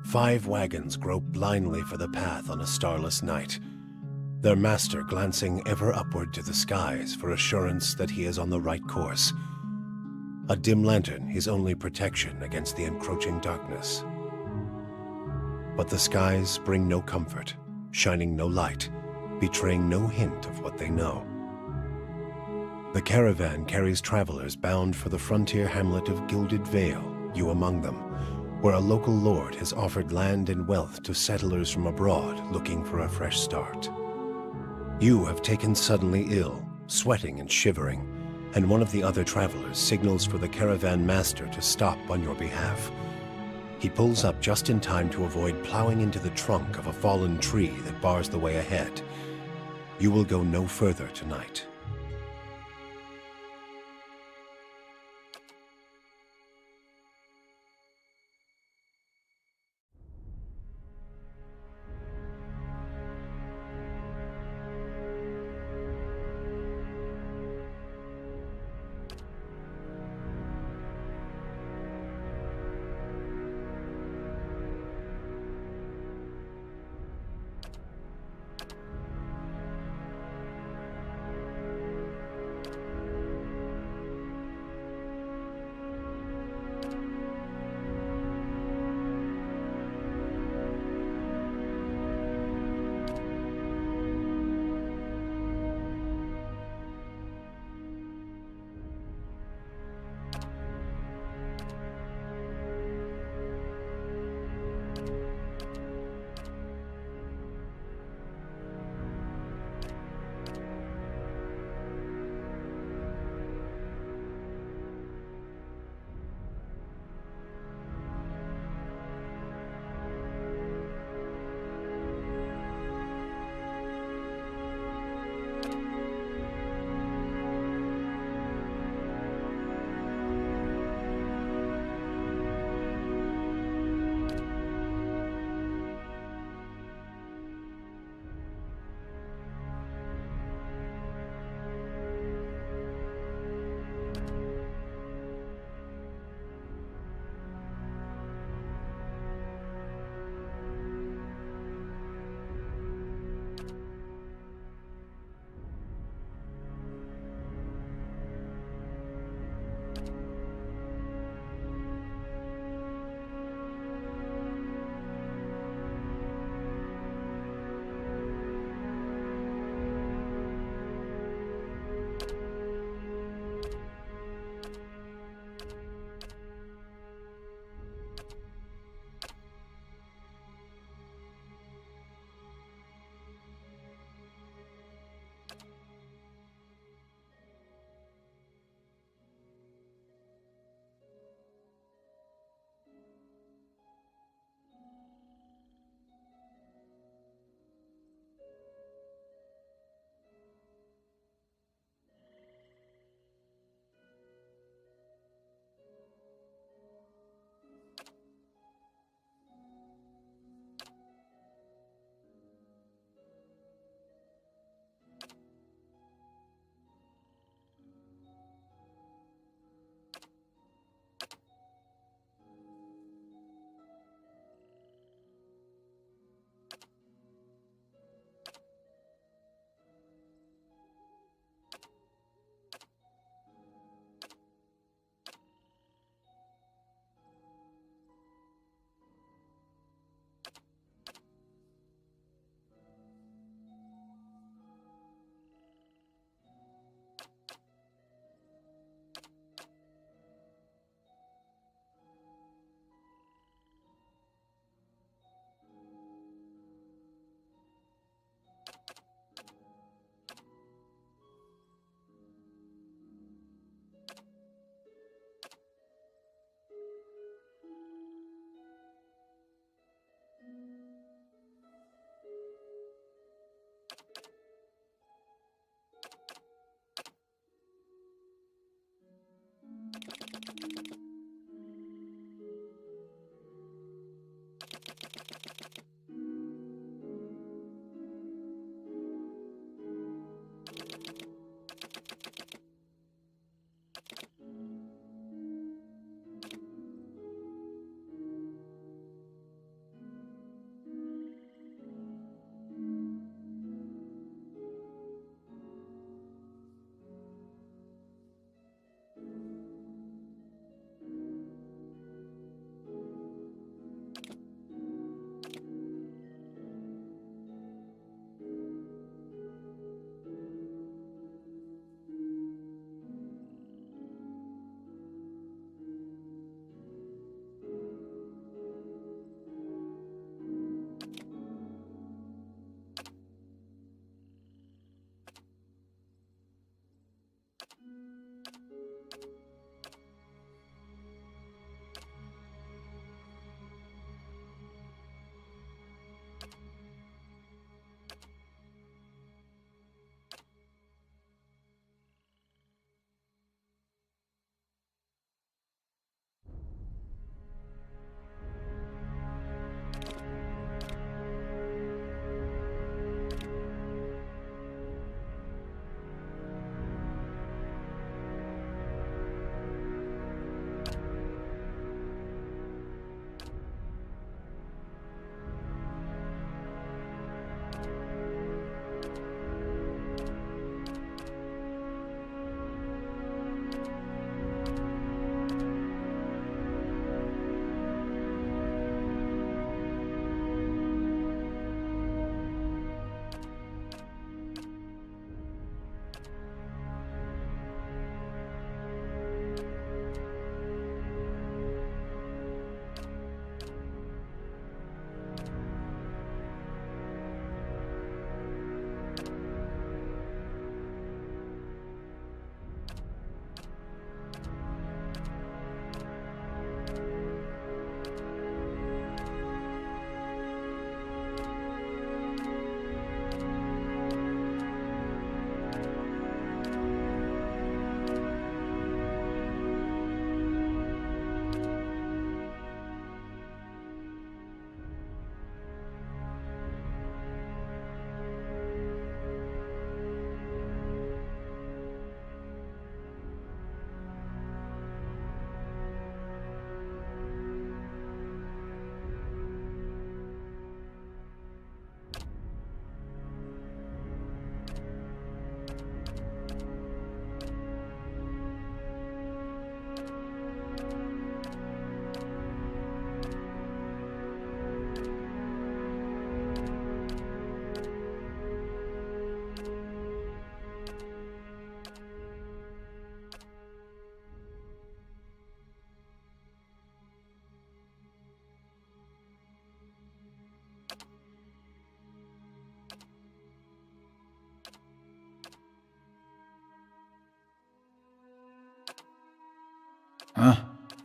5 wagons grope blindly for the path on a starless night, their master glancing ever upward to the skies for assurance that he is on the right course. A dim lantern his only protection against the encroaching darkness. But the skies bring no comfort, shining no light, betraying no hint of what they know. The caravan carries travelers bound for the frontier hamlet of Gilded Vale, you among them, where a local lord has offered land and wealth to settlers from abroad looking for a fresh start. You have taken suddenly ill, sweating and shivering, and one of the other travelers signals for the caravan master to stop on your behalf. He pulls up just in time to avoid plowing into the trunk of a fallen tree that bars the way ahead. You will go no further tonight.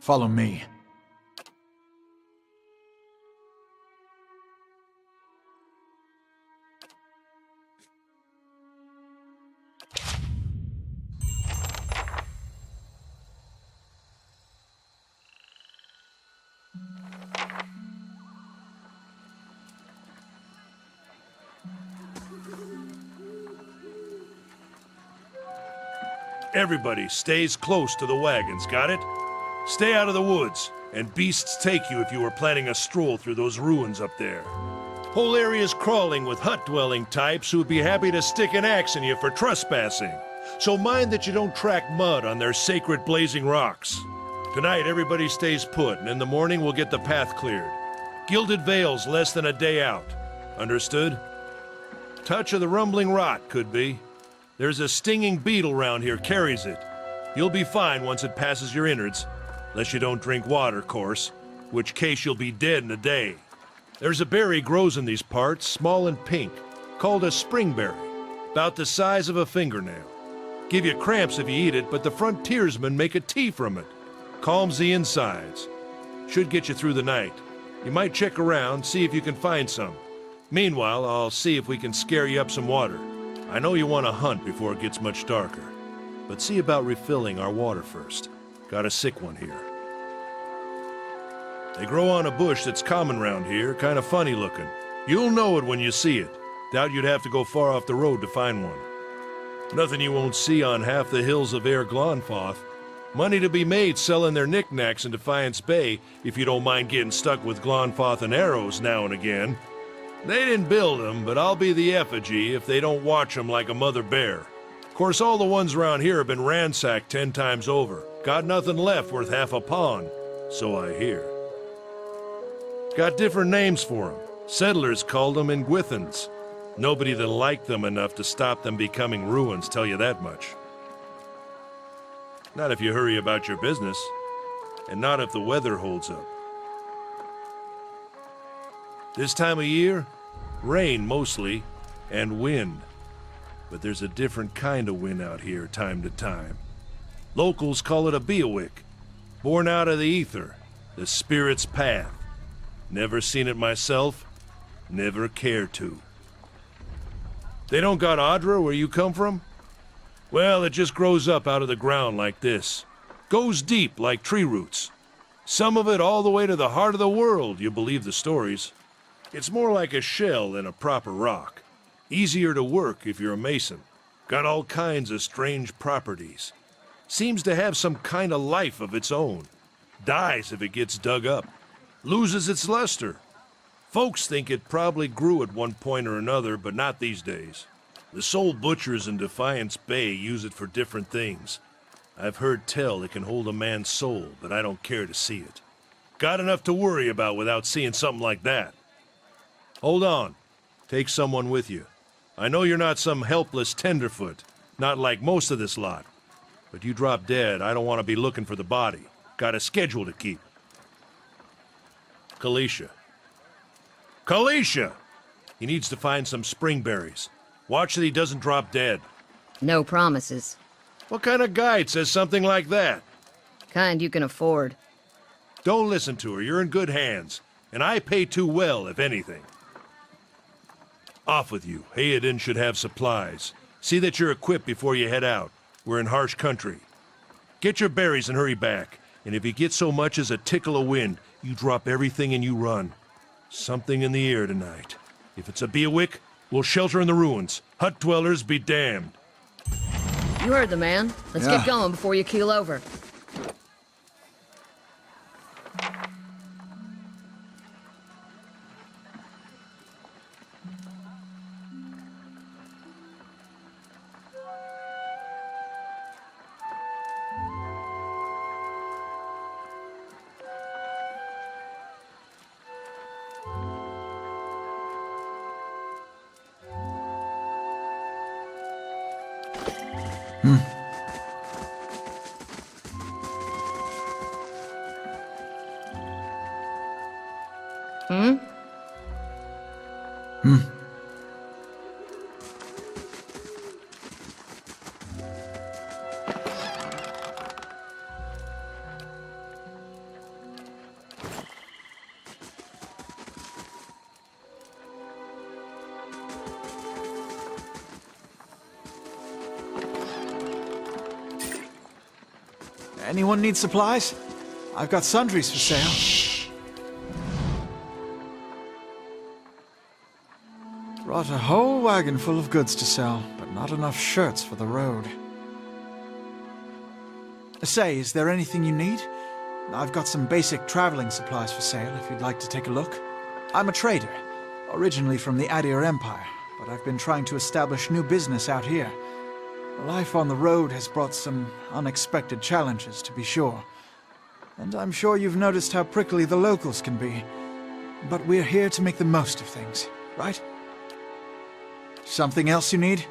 Follow me. Everybody stays close to the wagons, got it? Stay out of the woods, and beasts take you if you were planning a stroll through those ruins up there. Whole area's crawling with hut-dwelling types who'd be happy to stick an axe in you for trespassing. So mind that you don't track mud on their sacred blazing rocks. Tonight, everybody stays put, and in the morning we'll get the path cleared. Gilded Vale's less than a day out. Understood? Touch of the rumbling rot, could be. There's a stinging beetle round here, carries it. You'll be fine once it passes your innards. Unless you don't drink water, course. Which case you'll be dead in a day. There's a berry grows in these parts, small and pink, called a springberry. About the size of a fingernail. Give you cramps if you eat it, but the frontiersmen make a tea from it. Calms the insides. Should get you through the night. You might check around, see if you can find some. Meanwhile, I'll see if we can scare you up some water. I know you want to hunt before it gets much darker, but see about refilling our water first. Got a sick one here. They grow on a bush that's common round here, kind of funny looking. You'll know it when you see it. Doubt you'd have to go far off the road to find one. Nothing you won't see on half the hills of Air Glonfoth. Money to be made selling their knickknacks in Defiance Bay if you don't mind getting stuck with Glonfoth and arrows now and again. They didn't build them, but I'll be the effigy if they don't watch them like a mother bear. Of course, all the ones around here have been ransacked 10 times over. Got nothing left worth half a pawn, so I hear. Got different names for them. Settlers called them Ingwithans. Nobody that liked them enough to stop them becoming ruins, tell you that much. Not if you hurry about your business, and not if the weather holds up. This time of year, rain mostly, and wind. But there's a different kind of wind out here time to time. Locals call it a Beowick, born out of the ether, the spirit's path. Never seen it myself, never cared to. They don't got Adra where you come from? Well, it just grows up out of the ground like this. Goes deep like tree roots. Some of it all the way to the heart of the world, you believe the stories. It's more like a shell than a proper rock. Easier to work if you're a mason. Got all kinds of strange properties. Seems to have some kind of life of its own. Dies if it gets dug up. Loses its luster. Folks think it probably grew at one point or another, but not these days. The soul butchers in Defiance Bay use it for different things. I've heard tell it can hold a man's soul, but I don't care to see it. Got enough to worry about without seeing something like that. Hold on. Take someone with you. I know you're not some helpless tenderfoot, not like most of this lot. But you drop dead, I don't want to be looking for the body. Got a schedule to keep. Kalisha. Kalisha! He needs to find some springberries. Watch that he doesn't drop dead. No promises. What kind of guide says something like that? Kind you can afford. Don't listen to her. You're in good hands. And I pay too well, if anything. Off with you. Hayden should have supplies. See that you're equipped before you head out. We're in harsh country. Get your berries and hurry back. And if you get so much as a tickle of wind, you drop everything and you run. Something in the air tonight. If it's a Beowick, we'll shelter in the ruins. Hut dwellers be damned. You heard the man. Let's get going before you keel over. Anyone need supplies? I've got sundries for sale. Brought a whole wagon full of goods to sell, but not enough shirts for the road. Say, is there anything you need? I've got some basic traveling supplies for sale if you'd like to take a look. I'm a trader, originally from the Adir Empire, but I've been trying to establish new business out here. Life on the road has brought some unexpected challenges, to be sure. And I'm sure you've noticed how prickly the locals can be. But we're here to make the most of things, right? Something else you need?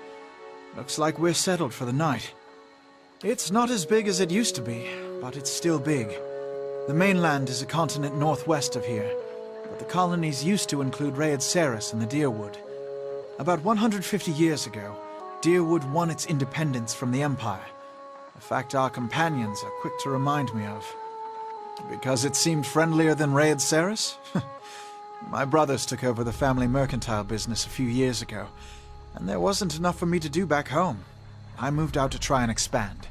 Looks like we're settled for the night. It's not as big as it used to be, but it's still big. The mainland is a continent northwest of here, but the colonies used to include Rayed Saris and the Deerwood. About 150 years ago, Deerwood won its independence from the Empire. A fact our companions are quick to remind me of. Because it seemed friendlier than Rayed Saris? My brothers took over the family mercantile business a few years ago, and there wasn't enough for me to do back home. I moved out to try and expand.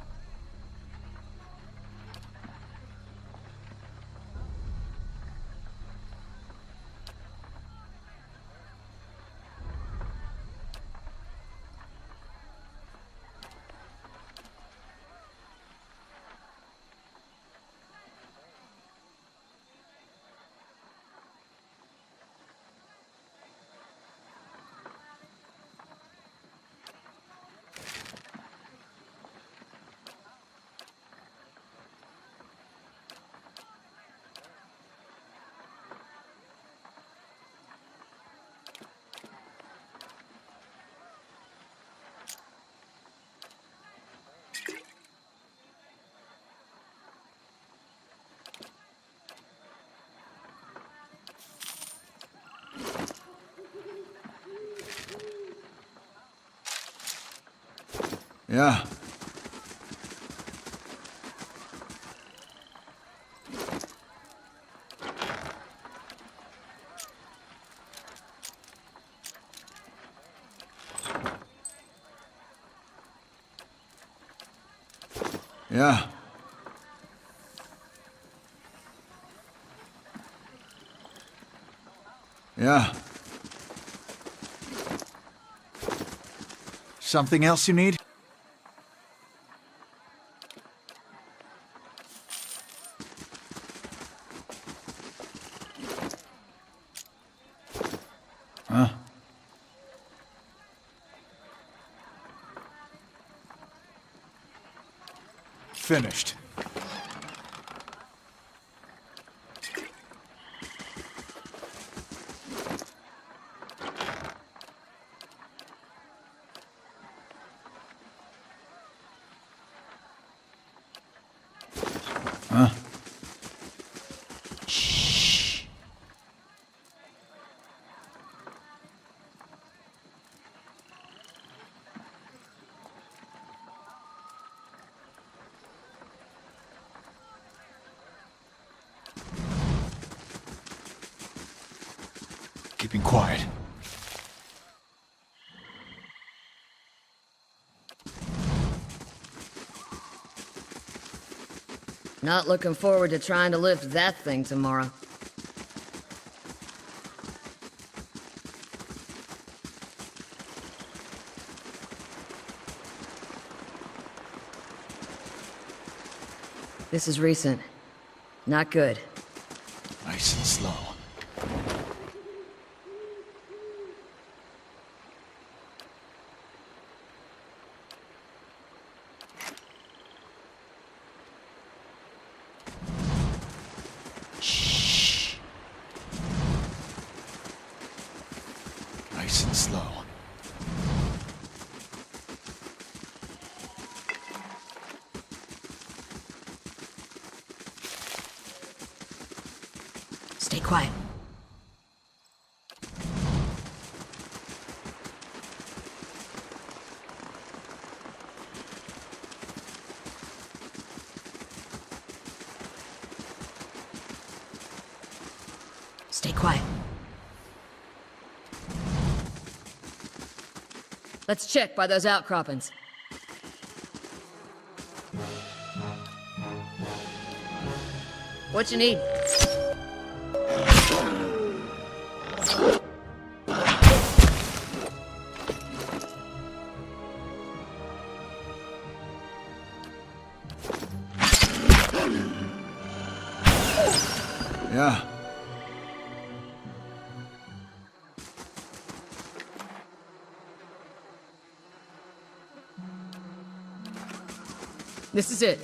Yeah. Yeah. Yeah. Something else you need? Huh? Finished. Huh? Keeping quiet. Not looking forward to trying to lift that thing tomorrow. This is recent. Not good. Nice and slow. Nice and slow. Stay quiet. Stay quiet. Let's check by those outcroppings. What you need? Yeah. This is it.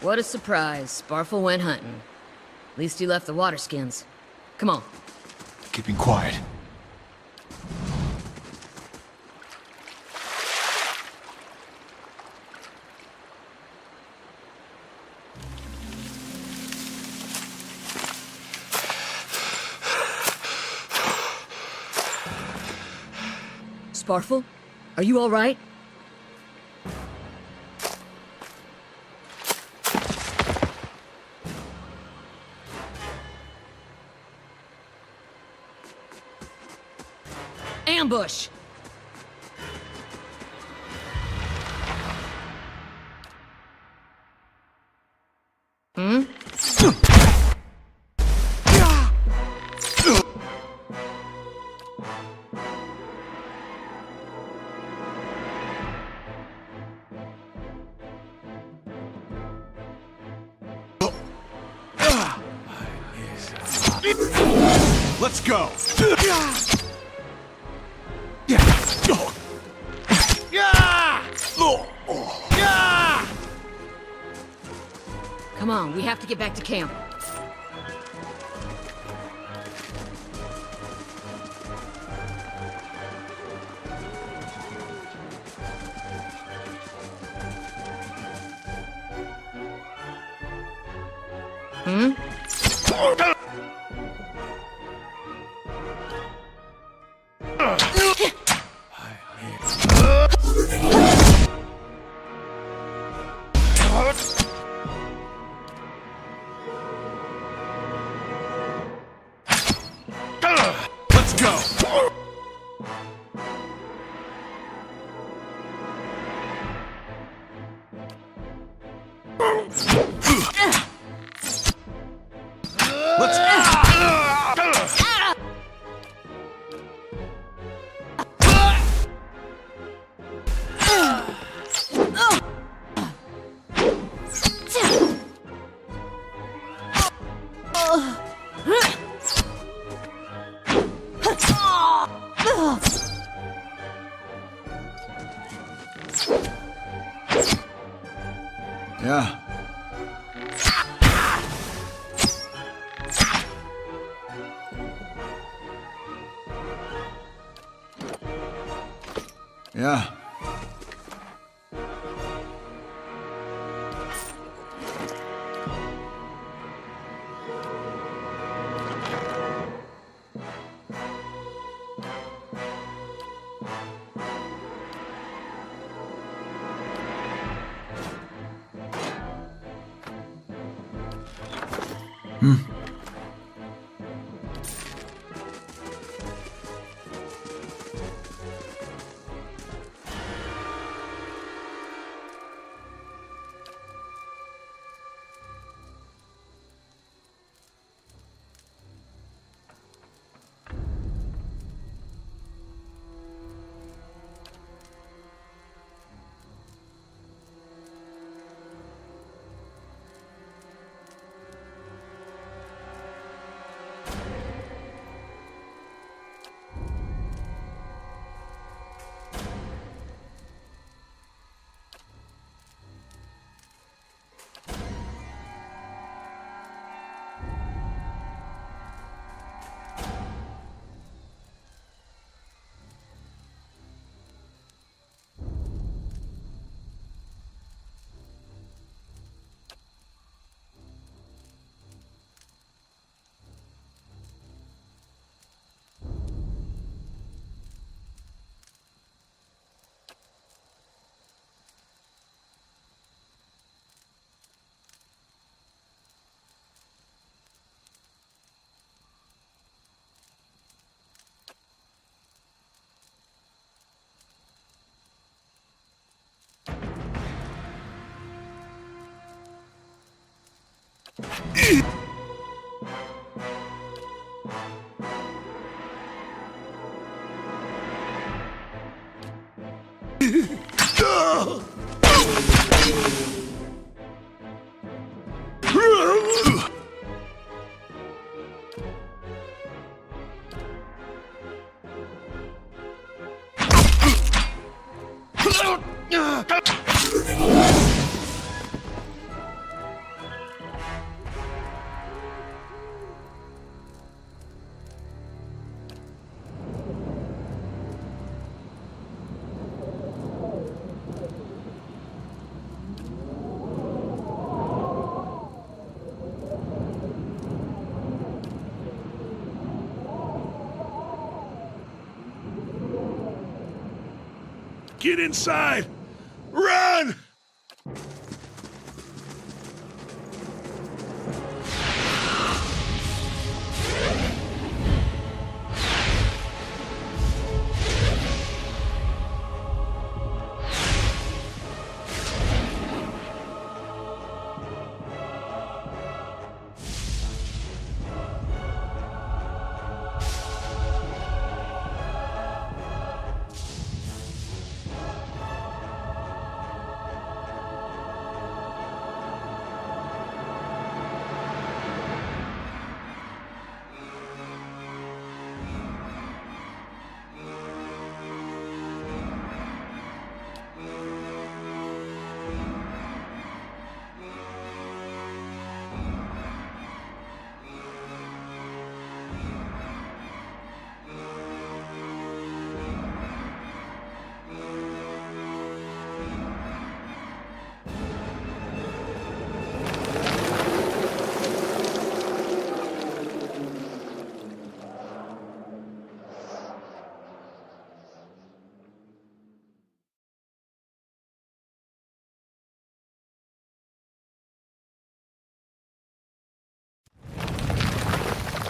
What a surprise. Sparful went hunting. At least he left the water skins. Come on. Keeping quiet. Sparful? Are you all right? Ambush! Hmm? Let's go! Come on, we have to get back to camp. Let's go! Yeah. Yeah. Get inside! Run!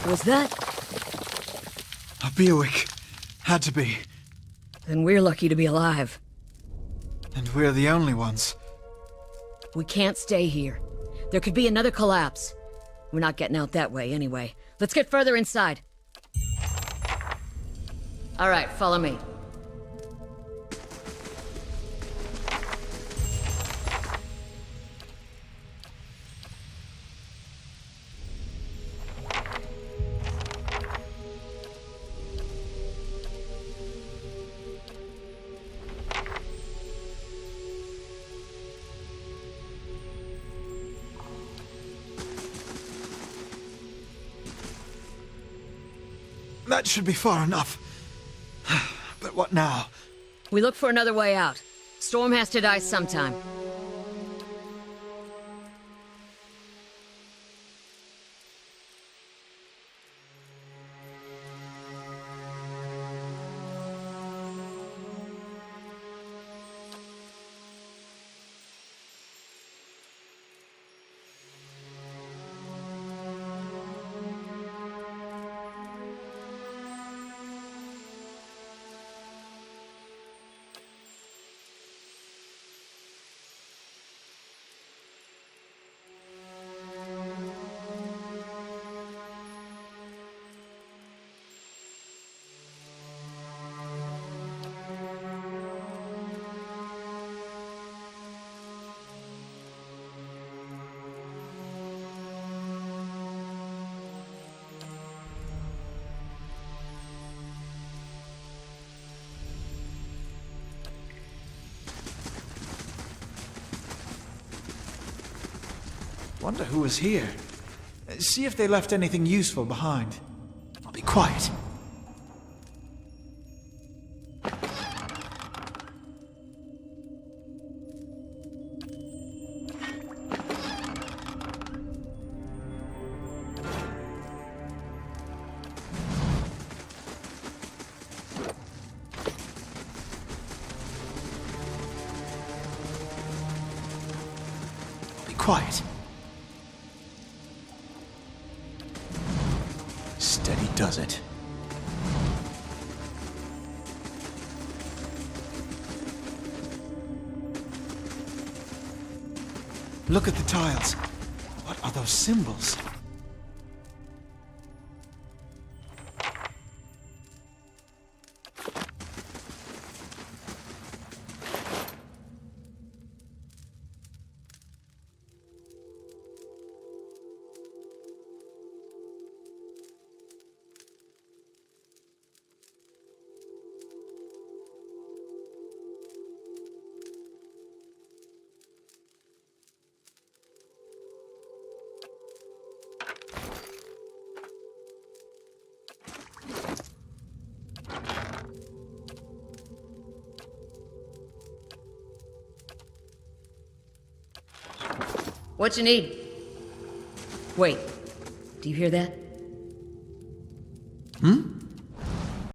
Was that? A Beowick. Had to be. Then we're lucky to be alive. And we're the only ones. We can't stay here. There could be another collapse. We're not getting out that way anyway. Let's get further inside. All right, follow me. That should be far enough. But what now? We look for another way out. Storm has to die sometime. Wonder who was here. See if they left anything useful behind. I'll be quiet. Be quiet. Steady does it. Look at the tiles. What are those symbols? What you need? Wait, do you hear that? Hmm?